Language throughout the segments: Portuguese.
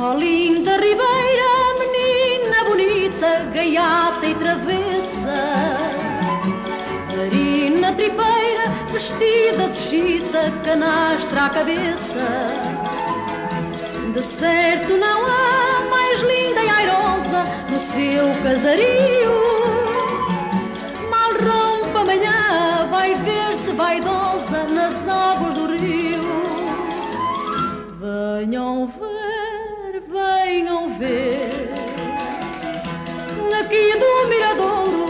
Ó linda ribeira, menina bonita, gaiata e travessa, marina tripeira, vestida de chita, canastra à cabeça. De certo não há mais linda e airosa no seu casario. Mal rompe amanhã, vai ver-se vaidosa nas águas do rio. Venham ver, aqui do Miradouro,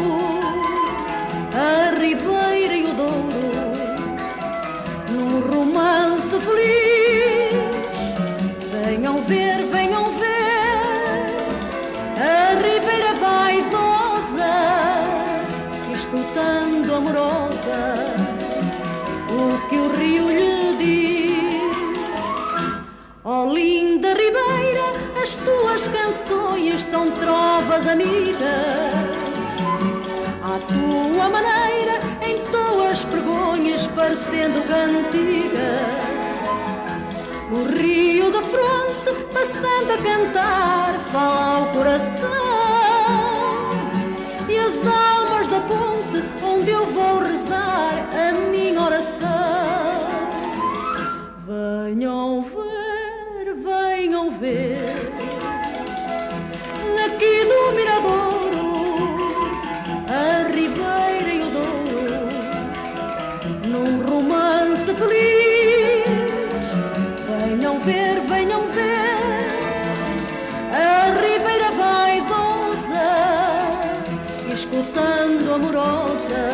a ribeira e o Douro, num romance feliz. Venham ver, a ribeira vaidosa, escutando amorosa o que o rio lhe diz. Ó linda ribeira, as tuas canções são trovas amigas. À tua maneira entoas pregões parecendo cantiga. O rio da fronte, passando a cantar, fala ao coração. E as almas da ponte, onde eu vou rezar a minha oração. Venham ver, aqui do Miradouro, a ribeira e o Douro, num romance feliz. Venham ver, a ribeira vaidosa, escutando amorosa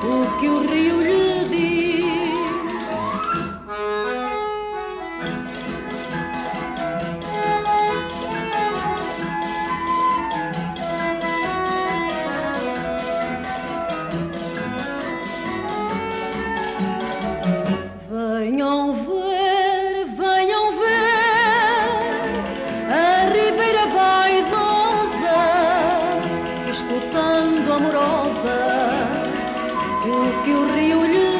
o que o rio lhe diz. Venham ver, a ribeira vaidosa, escutando amorosa o que o rio lhe